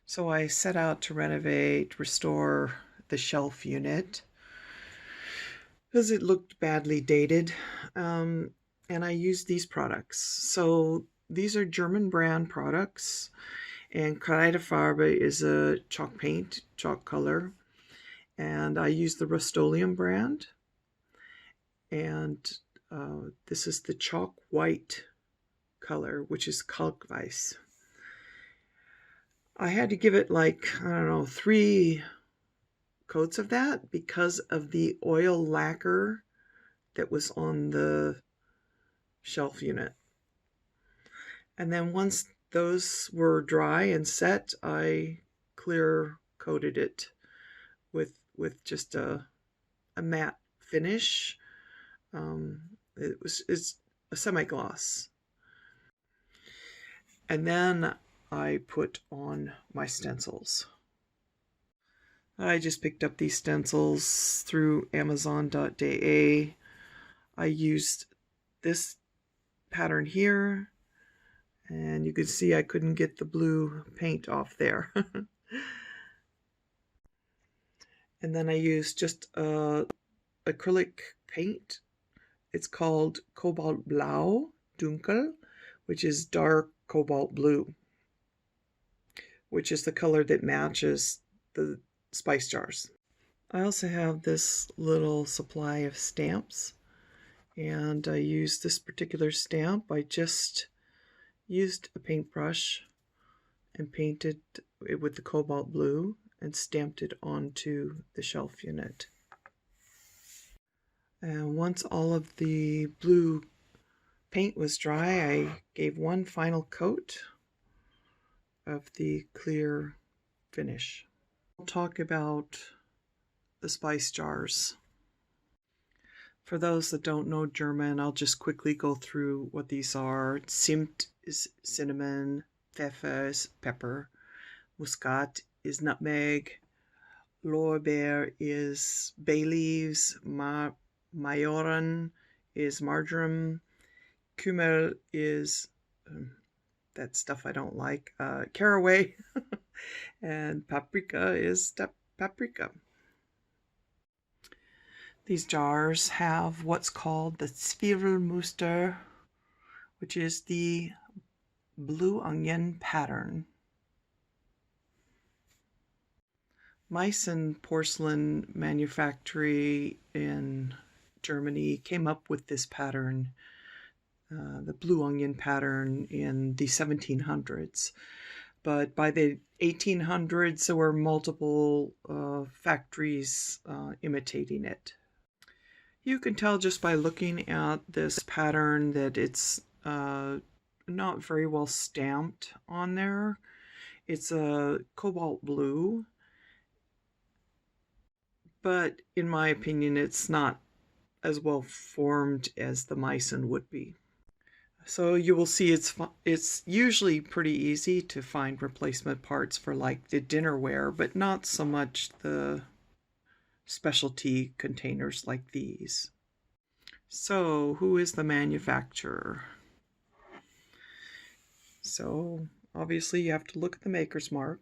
So I set out to renovate, restore the shelf unit because it looked badly dated. And I used these products. So these are German brand products, and Kreidefarbe is a chalk paint, chalk color. And I use the Rust-Oleum brand. And this is the chalk white color, which is Kalkweiss. I had to give it like, I don't know, 3 coats of that because of the oil lacquer that was on the shelf unit. And then once those were dry and set, I clear coated it with just a matte finish. It's a semi-gloss. And then I put on my stencils. I just picked up these stencils through Amazon.de. I used this pattern here, and you can see I couldn't get the blue paint off there. And then I used just acrylic paint. It's called Cobalt Blau Dunkel, which is dark cobalt blue, which is the color that matches the spice jars. I also have this little supply of stamps, and I used this particular stamp. I just used a paintbrush and painted it with the cobalt blue and stamped it onto the shelf unit. And once all of the blue paint was dry, I gave one final coat of the clear finish. I'll talk about the spice jars. For those that don't know German, I'll just quickly go through what these are. Zimt is cinnamon, Pfeffer is pepper, Muscat is nutmeg, Lorbeer is bay leaves, Majoran is marjoram, Kümmel is that stuff I don't like, caraway, and paprika is paprika. These jars have what's called the Zwiebelmuster, which is the blue onion pattern. Meissen porcelain manufactory in Germany came up with this pattern, the blue onion pattern, in the 1700s. But by the 1800s, there were multiple factories imitating it. You can tell just by looking at this pattern that it's not very well stamped on there. It's a cobalt blue, but in my opinion, it's not as well formed as the Meissen would be. So you will see it's usually pretty easy to find replacement parts for like the dinnerware, but not so much the specialty containers like these. So who is the manufacturer? So obviously you have to look at the maker's mark.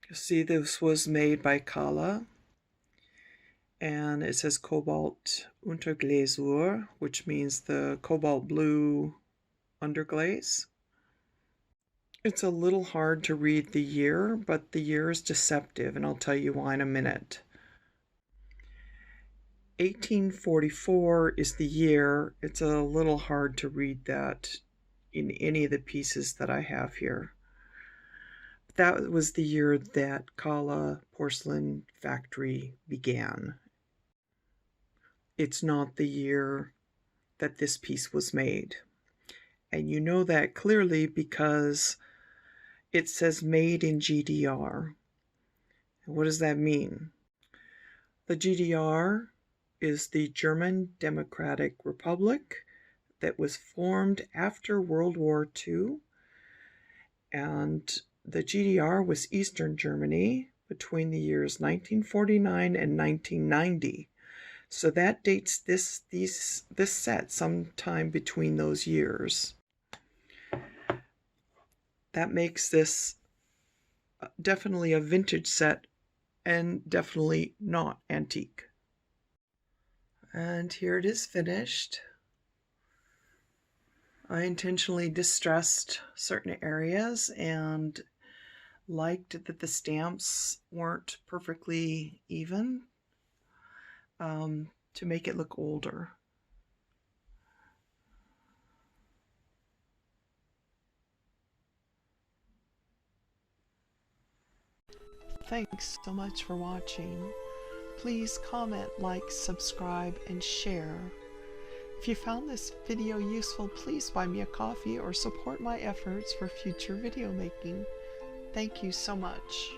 You see this was made by Kala, and it says Cobalt Unterglasur, which means the cobalt blue underglaze. It's a little hard to read the year, but the year is deceptive, and I'll tell you why in a minute. 1844 is the year. It's a little hard to read that in any of the pieces that I have here. That was the year that Kala Porcelain Factory began. It's not the year that this piece was made. And you know that clearly because it says made in GDR. What does that mean? The GDR is the German Democratic Republic that was formed after World War II. And the GDR was Eastern Germany between the years 1949 and 1990. So that dates this set sometime between those years. That makes this definitely a vintage set and definitely not antique. And here it is finished. I intentionally distressed certain areas and liked that the stamps weren't perfectly even to make it look older. Thanks so much for watching. Please comment, like, subscribe, and share. If you found this video useful, please buy me a coffee or support my efforts for future video making. Thank you so much.